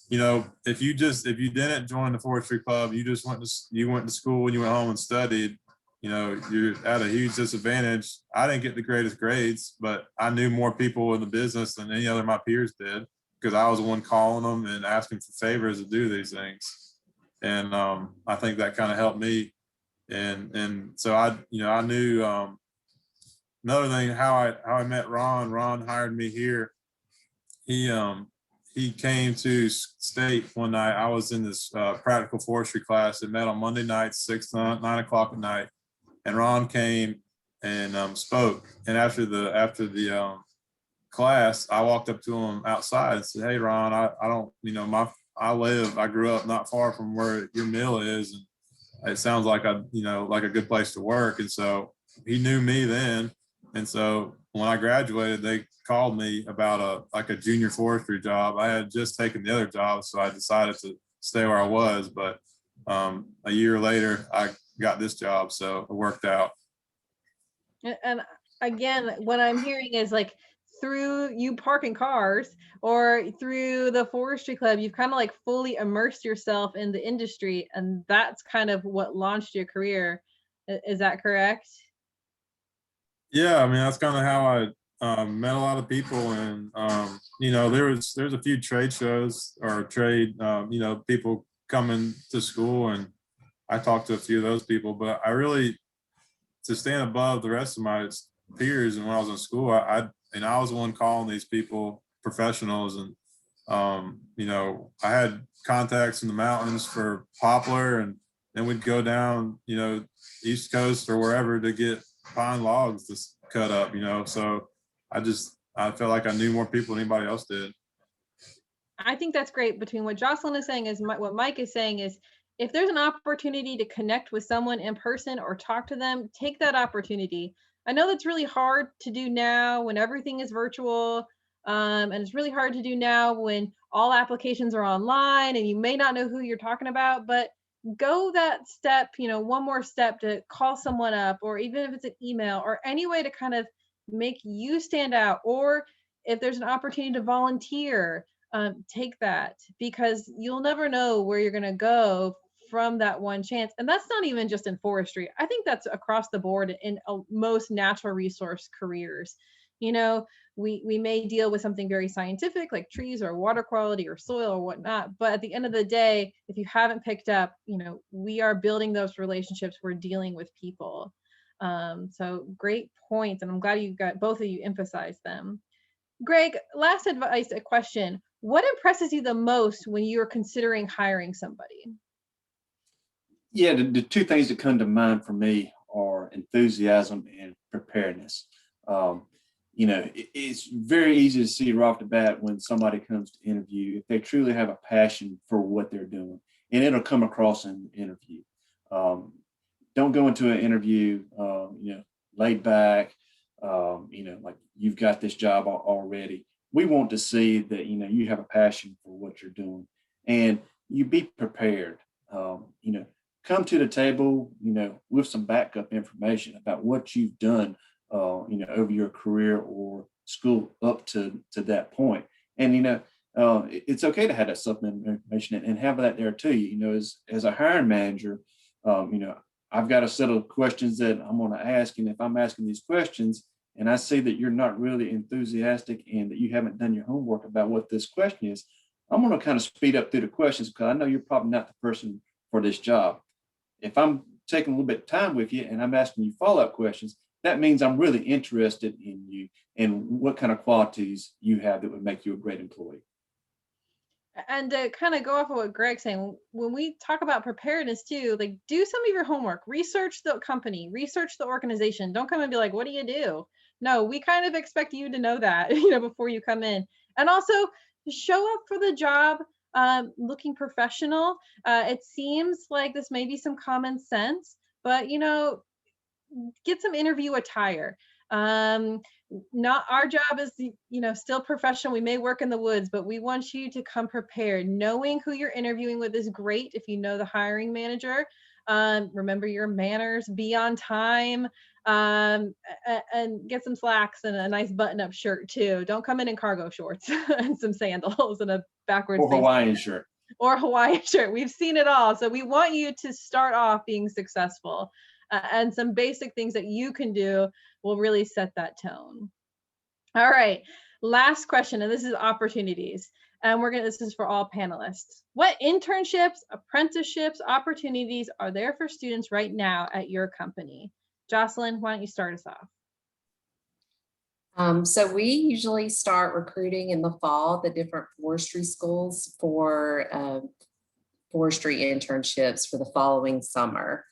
if you didn't join the Forestry Club, you went to school and you went home and studied, you're at a huge disadvantage. I didn't get the greatest grades, but I knew more people in the business than any other of my peers did, because I was the one calling them and asking for favors to do these things. And I think that kind of helped me. And so I knew another thing, how I met Ron. Ron hired me here. He came to State one night. I was in this practical forestry class. It met on Monday nights, 6 to 9 o'clock at night. And Ron came and spoke. And after the class, I walked up to him outside and said, "Hey, Ron, I grew up not far from where your mill is, and it sounds like a good place to work." And so he knew me then. And so when I graduated, they called me about a junior forestry job. I had just taken the other job, so I decided to stay where I was. But a year later, I got this job, so it worked out. And again, what I'm hearing is through you parking cars or through the Forestry Club, you've kind of fully immersed yourself in the industry, and that's kind of what launched your career. Is that correct? Yeah, I mean, that's kind of how I met a lot of people. And there's a few trade shows or trade people coming to school, and I talked to a few of those people. But I really, to stand above the rest of my peers, and when I was in school, I was the one calling these people professionals. And I had contacts in the mountains for poplar, and then we'd go down East Coast or wherever to get pine logs to cut up. So I felt like I knew more people than anybody else did. I think that's great. Between what Jocelyn is saying is what Mike is saying is, if there's an opportunity to connect with someone in person or talk to them, take that opportunity. I know that's really hard to do now when everything is virtual, and it's really hard to do now when all applications are online and you may not know who you're talking about, but go that step, one more step to call someone up, or even if it's an email or any way to kind of make you stand out, or if there's an opportunity to volunteer, take that, because you'll never know where you're going to go from that one chance. And that's not even just in forestry. I think that's across the board in most natural resource careers. We may deal with something very scientific like trees or water quality or soil or whatnot, but at the end of the day, if you haven't picked up, we are building those relationships, we're dealing with people. So great points, and I'm glad you got both of you emphasized them. Greg, last advice, a question: what impresses you the most when you're considering hiring somebody? Yeah, the two things that come to mind for me are enthusiasm and preparedness. It's very easy to see right off the bat when somebody comes to interview if they truly have a passion for what they're doing, and it'll come across in the interview. Don't go into an interview, laid back, like you've got this job already. We want to see that, you have a passion for what you're doing, and you be prepared. Come to the table, with some backup information about what you've done, over your career or school up to that point. And, it's okay to have that supplemental information and have that there too. As a hiring manager, I've got a set of questions that I'm going to ask. And if I'm asking these questions and I see that you're not really enthusiastic and that you haven't done your homework about what this question is, I'm going to kind of speed up through the questions because I know you're probably not the person for this job. If I'm taking a little bit of time with you and I'm asking you follow-up questions, that means I'm really interested in you and what kind of qualities you have that would make you a great employee. And to kind of go off of what Greg's saying, when we talk about preparedness too, like do some of your homework, research the company, research the organization. Don't come and be like, what do you do? No, we kind of expect you to know that, before you come in. And also show up for the job looking professional. It seems like this may be some common sense, but get some interview attire. Not our job is still professional. We may work in the woods, but we want you to come prepared. Knowing who you're interviewing with is great if you know the hiring manager. Remember your manners, be on time, and get some slacks and a nice button-up shirt too. Don't come in cargo shorts and some sandals and a backwards or Hawaiian shirt. Or Hawaiian shirt. We've seen it all. So we want you to start off being successful. And some basic things that you can do will really set that tone. All right, last question, and this is opportunities. And this is for all panelists. What internships, apprenticeships, opportunities are there for students right now at your company? Jocelyn, why don't you start us off? So we usually start recruiting in the fall, the different forestry schools for forestry internships for the following summer.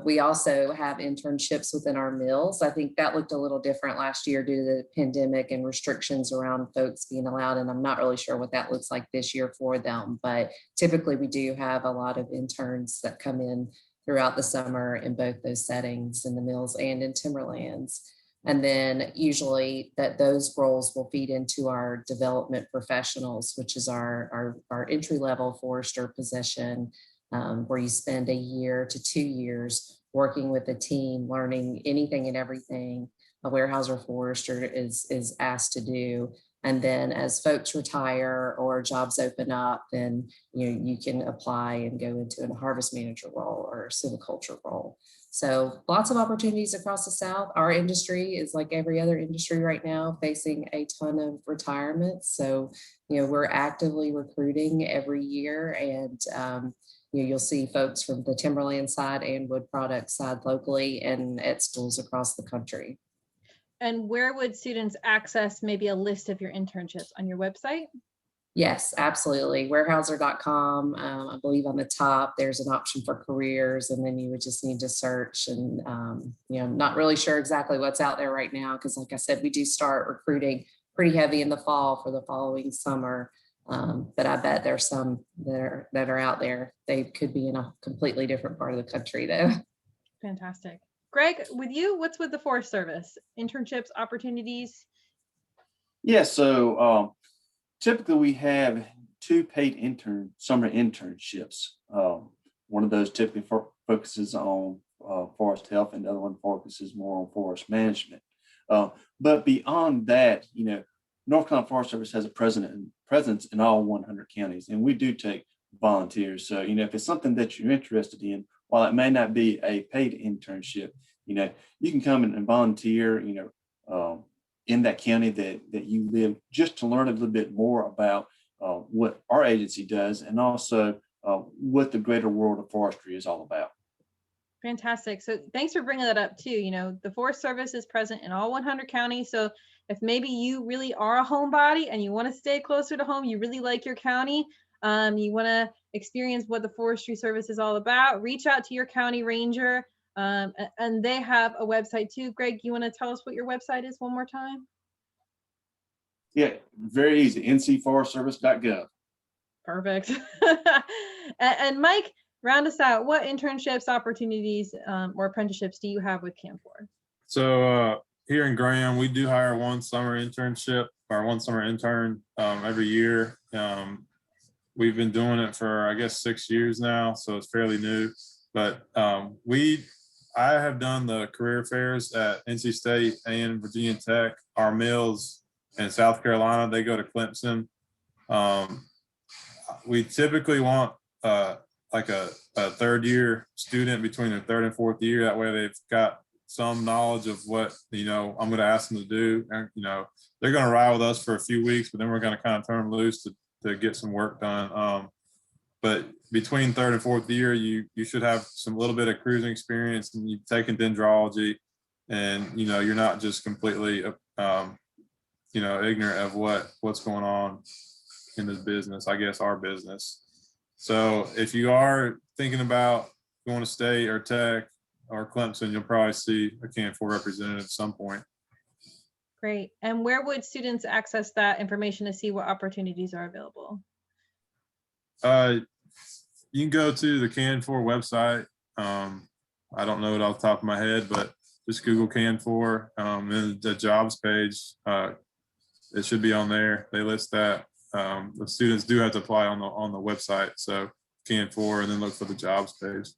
We also have internships within our mills. I think that looked a little different last year due to the pandemic and restrictions around folks being allowed. And I'm not really sure what that looks like this year for them, but typically we do have a lot of interns that come in throughout the summer in both those settings, in the mills and in timberlands. And then usually those roles will feed into our development professionals, which is our entry-level forester position, where you spend 1 year to 2 years working with a team, learning anything and everything a Weyerhaeuser forester is asked to do. And then as folks retire or jobs open up, then you can apply and go into a harvest manager role or silviculture role. So lots of opportunities across the South. Our industry is like every other industry right now, facing a ton of retirements. So, we're actively recruiting every year, and you'll see folks from the timberland side and wood products side locally and at schools across the country. And where would students access maybe a list of your internships? On your website? Yes, absolutely. Weyerhaeuser.com. I believe on the top, there's an option for careers, and then you would just need to search. And, not really sure exactly what's out there right now, because like I said, we do start recruiting pretty heavy in the fall for the following summer. But I bet there's some that are out there. They could be in a completely different part of the country though. Fantastic. Greg, with you, what's with the Forest Service? Internships, opportunities? Yeah, so typically we have 2 paid summer internships. One of those typically focuses on forest health, and the other one focuses more on forest management. But beyond that, North Carolina Forest Service has a presence in all 100 counties, and we do take volunteers. So, if it's something that you're interested in, while it may not be a paid internship, you can come and volunteer, in that county that you live, just to learn a little bit more about what our agency does, and also what the greater world of forestry is all about. Fantastic. So thanks for bringing that up too. The Forest Service is present in all 100 counties. So if maybe you really are a homebody and you want to stay closer to home, you really like your county, you want to experience what the Forestry Service is all about, reach out to your county ranger. And they have a website too. Greg, you want to tell us what your website is one more time? Yeah, very easy. ncforestservice.gov. Perfect. And Mike, round us out. What internships, opportunities, or apprenticeships do you have with CAN4? So here in Graham, we do hire one summer internship or one summer intern every year. We've been doing it for, I guess, 6 years now, so it's fairly new. But I have done the career fairs at NC State and Virginia Tech. Our mills in South Carolina, they go to Clemson. We typically want like a third year student between their third and fourth year. That way they've got some knowledge of what, I'm going to ask them to do. And, they're going to ride with us for a few weeks, but then we're going to kind of turn them loose to get some work done. But between third and fourth year, you should have some little bit of cruising experience, and you've taken dendrology, and you're not just completely ignorant of what's going on in this business, I guess our business. So if you are thinking about going to State or Tech or Clemson, you'll probably see a CAN4 representative at some point. Great. And where would students access that information to see what opportunities are available? You can go to the CAN4 website. I don't know it off the top of my head, but just Google CAN4, and the jobs page, it should be on there. They list that. The students do have to apply on the website. So CAN4, and then look for the jobs page.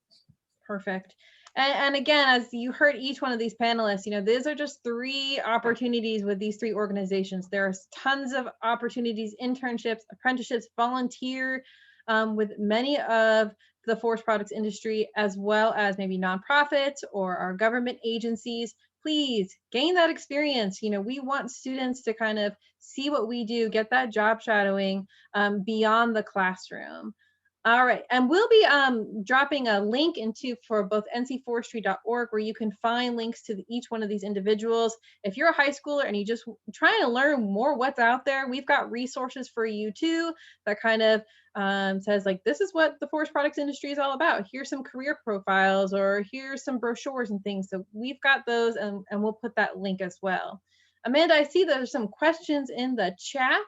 Perfect. And again, as you heard each one of these panelists, these are just 3 opportunities with these 3 organizations. There's tons of opportunities, internships, apprenticeships, volunteer with many of the forest products industry, as well as maybe nonprofits or our government agencies. Please gain that experience. We want students to kind of see what we do, get that job shadowing beyond the classroom. All right, and we'll be dropping a link for both ncforestry.org, where you can find links to each one of these individuals. If you're a high schooler and you just trying to learn more what's out there, we've got resources for you too that kind of says like, this is what the forest products industry is all about. Here's some career profiles, or here's some brochures and things. So we've got those, and we'll put that link as well. Amanda, I see there's some questions in the chat.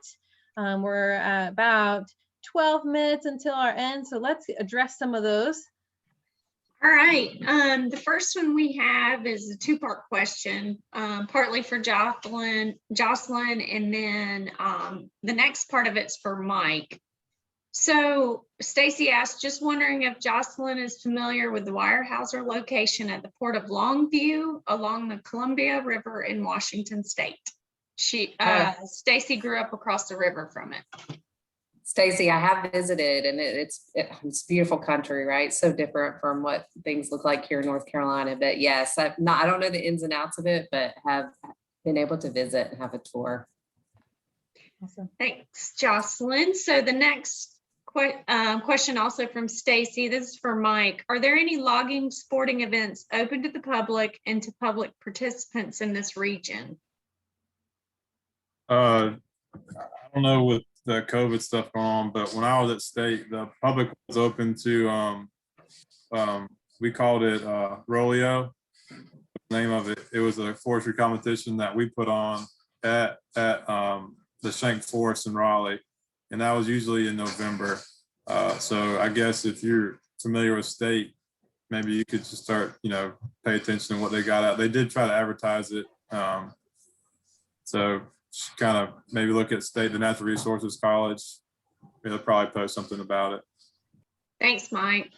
We're at about 12 minutes until our end, so let's address some of those. All right, the first one we have is a 2-part question, partly for Jocelyn, and then the next part of it's for Mike. So Stacy asked, just wondering if Jocelyn is familiar with the Weyerhaeuser location at the Port of Longview along the Columbia River in Washington State. Stacy grew up across the river from it. Stacy, I have visited, and it's beautiful country, right? So different from what things look like here in North Carolina. But yes, I don't know the ins and outs of it, but have been able to visit and have a tour. Awesome. Thanks, Jocelyn. So the next question also from Stacy, this is for Mike. Are there any logging sporting events open to the public and to public participants in this region? I don't know with the COVID stuff going on, but when I was at State, the public was open to, we called it Roleo. The name of it, it was a forestry competition that we put on at the Shank Forest in Raleigh, and that was usually in November. So I guess if you're familiar with State, maybe you could just start, pay attention to what they got out. They did try to advertise it. So kind of maybe look at State, the Natural Resources College. They'll probably post something about it. Thanks, Mike.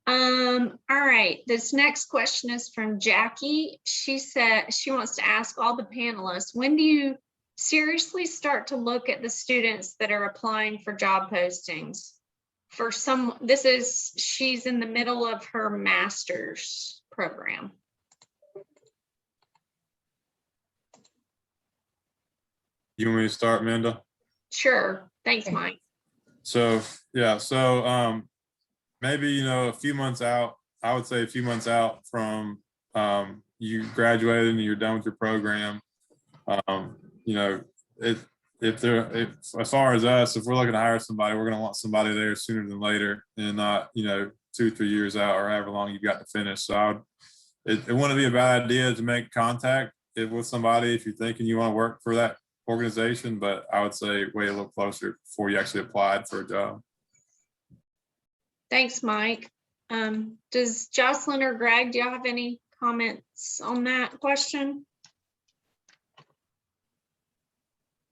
All right, this next question is from Jackie. She said she wants to ask all the panelists, when do you seriously start to look at the students that are applying for job postings? For some, she's in the middle of her master's program. You want me to start, Minda? Sure, thanks, Mike. So, yeah, so maybe, a few months out, I would say a few months out from you graduated and you're done with your program. As far as us, if we're looking to hire somebody, we're going to want somebody there sooner than later, and not 2-3 years out or however long you've got to finish. So it wouldn't be a bad idea to make contact with somebody if you're thinking you want to work for that organization, but I would say wait a little closer before you actually applied for a job. Thanks, Mike. Does Jocelyn or Greg, do y'all have any comments on that question?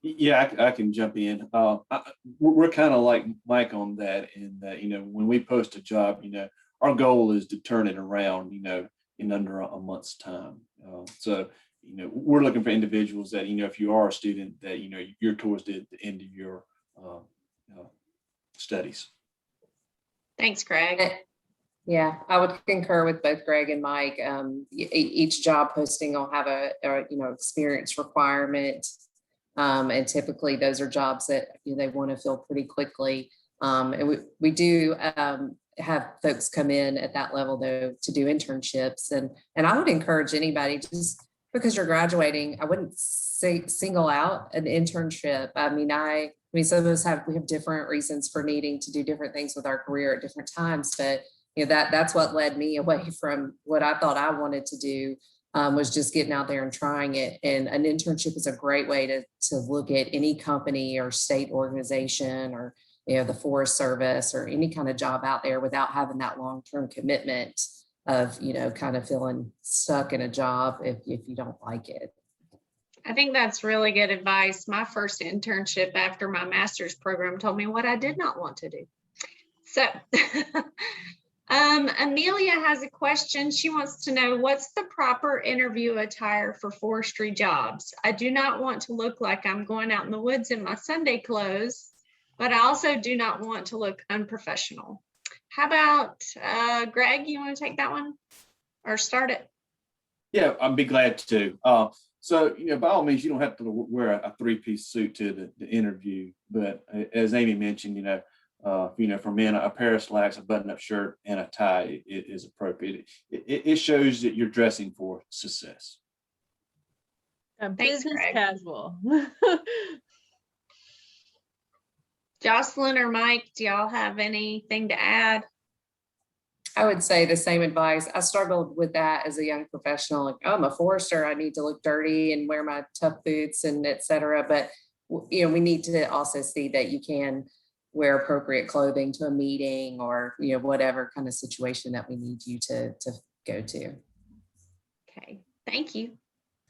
Yeah, I can jump in. We're kind of like Mike on that, in that, when we post a job, our goal is to turn it around, in under a month's time. So, we're looking for individuals that, if you are a student, that, you're towards the end of your studies. Thanks, Greg. Yeah, I would concur with both Greg and Mike. Each job posting will have a experience requirement. And typically those are jobs that they want to fill pretty quickly. And we do have folks come in at that level though to do internships. And I would encourage anybody, just because you're graduating, I wouldn't say single out an internship. I mean, some of us we have different reasons for needing to do different things with our career at different times, but that's what led me away from what I thought I wanted to do, was just getting out there and trying it. And an internship is a great way to look at any company or state organization or the Forest Service or any kind of job out there without having that long-term commitment of kind of feeling stuck in a job if you don't like it. I think that's really good advice. My first internship after my master's program told me what I did not want to do. So Amelia has a question. She wants to know, what's the proper interview attire for forestry jobs? I do not want to look like I'm going out in the woods in my Sunday clothes, but I also do not want to look unprofessional. How about Greg, you want to take that one or start it? Yeah, I'd be glad to. So, by all means, you don't have to wear a three-piece suit to the interview, but as Amy mentioned, for men, a pair of slacks, a button-up shirt, and a tie is appropriate. It shows that you're dressing for success. Business Greg. casual. Jocelyn or Mike, do y'all have anything to add? I would say the same advice. I struggled with that as a young professional. Like, oh, I'm a forester, I need to look dirty and wear my tough boots and et cetera. But, we need to also see that you can wear appropriate clothing to a meeting or, whatever kind of situation that we need you to go to. Okay, thank you.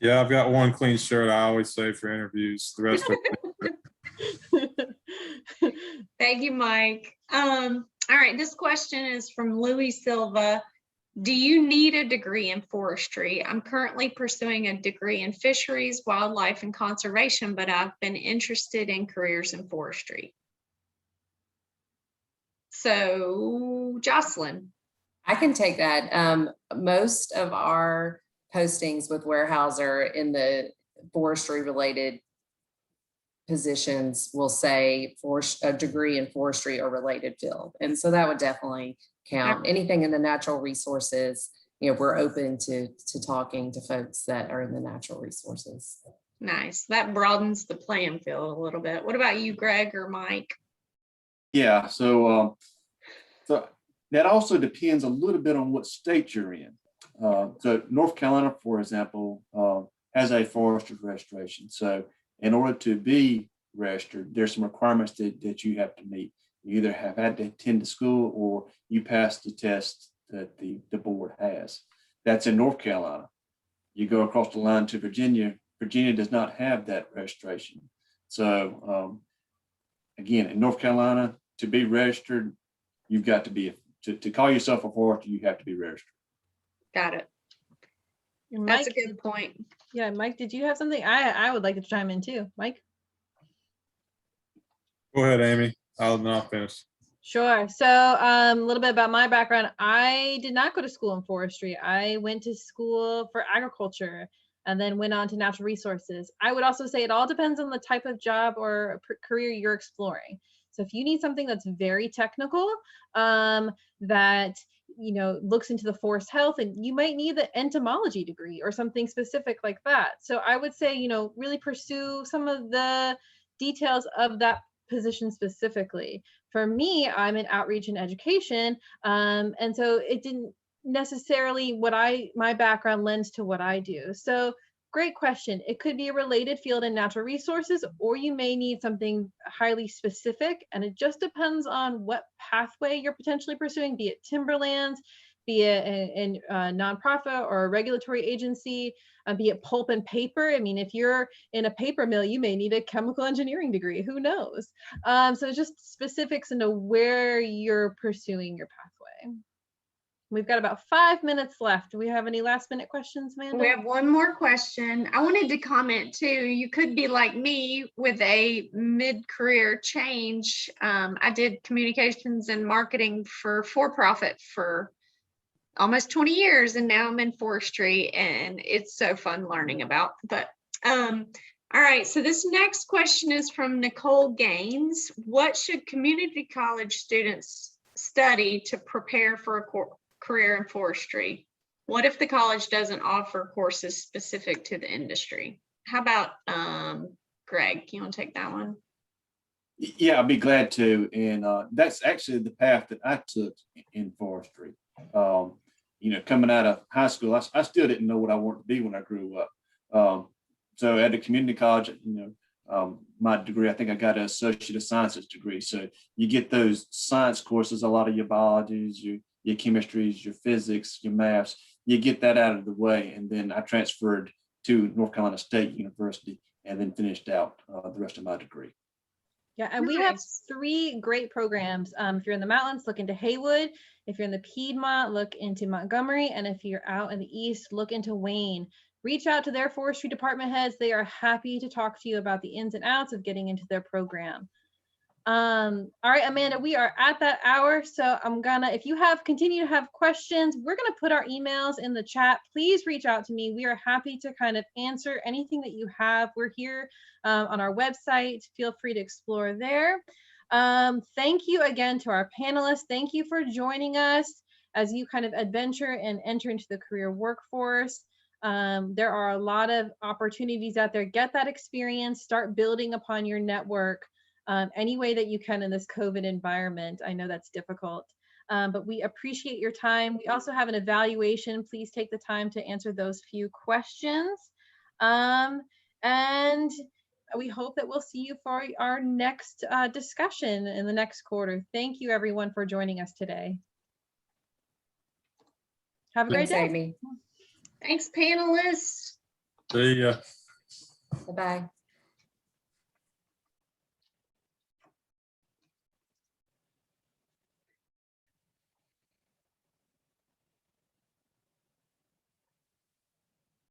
Yeah, I've got one clean shirt I always say for interviews. The rest of Thank you, Mike. All right, this question is from Louis Silva. Do you need a degree in forestry? I'm currently pursuing a degree in fisheries, wildlife, and conservation, but I've been interested in careers in forestry. So, Jocelyn. I can take that. Most of our postings with Weyerhaeuser in the forestry related positions will say for a degree in forestry or related field. And so that would definitely count. Anything in the natural resources, we're open to talking to folks that are in the natural resources. Nice. That broadens the playing field a little bit. What about you, Greg or Mike? Yeah, so that also depends a little bit on what state you're in. So North Carolina, for example, has a forestry registration. So in order to be registered, there's some requirements that you have to meet. You either have had to attend the school or you pass the test that the board has. That's in North Carolina. You go across the line to Virginia. Virginia does not have that registration. So again, in North Carolina, to be registered, you've got to be to call yourself a forester, you have to be registered. Got it. And That's a Mike, good point. yeah, Mike, did you have something? I would like to chime in too. Mike? Go ahead, Amy. I'll finish. Sure. So a little bit about my background. I did not go to school in forestry. I went to school for agriculture and then went on to natural resources. I would also say it all depends on the type of job or career you're exploring. So if you need something that's very technical, that looks into the forest health, and you might need the entomology degree or something specific like that. So I would say, really pursue some of the details of that position specifically. For me, I'm in outreach and education, and so it didn't necessarily my background lends to what I do. So great question. It could be a related field in natural resources, or you may need something highly specific, and it just depends on what pathway you're potentially pursuing, be it timberlands, be it a nonprofit or a regulatory agency, be it pulp and paper. I mean, if you're in a paper mill, you may need a chemical engineering degree, who knows? So just specifics into where you're pursuing your pathway. We've got about 5 minutes left. Do we have any last minute questions, Amanda? We have one more question. I wanted to comment too. You could be like me with a mid-career change. I did communications and marketing for-profit for almost 20 years, and now I'm in forestry, and it's so fun learning about. But all right, so this next question is from Nicole Gaines. What should community college students study to prepare for a career in forestry? What if the college doesn't offer courses specific to the industry? How about Greg? You want to take that one? Yeah, I'd be glad to. And that's actually the path that I took in forestry. Coming out of high school, I still didn't know what I wanted to be when I grew up. So at a community college, my degree, I think I got an Associate of Sciences degree. So you get those science courses, a lot of your biologies, your chemistries, your physics, your maths, you get that out of the way. And then I transferred to North Carolina State University and then finished out the rest of my degree. Yeah, and we have 3 great programs. If you're in the mountains, look into Haywood. If you're in the Piedmont, look into Montgomery. And if you're out in the east, look into Wayne. Reach out to their forestry department heads. They are happy to talk to you about the ins and outs of getting into their program. All right, Amanda, we are at that hour. So if you continue to have questions, we're gonna put our emails in the chat. Please reach out to me. We are happy to kind of answer anything that you have. We're here on our website. Feel free to explore there. Thank you again to our panelists. Thank you for joining us as you kind of adventure and enter into the career workforce. There are a lot of opportunities out there. Get that experience, start building upon your network. Any way that you can in this COVID environment. I know that's difficult, but we appreciate your time. We also have an evaluation. Please take the time to answer those few questions. And we hope that we'll see you for our next discussion in the next quarter. Thank you everyone for joining us today. Have a great day. Amy. Thanks, panelists. See ya. Bye-bye.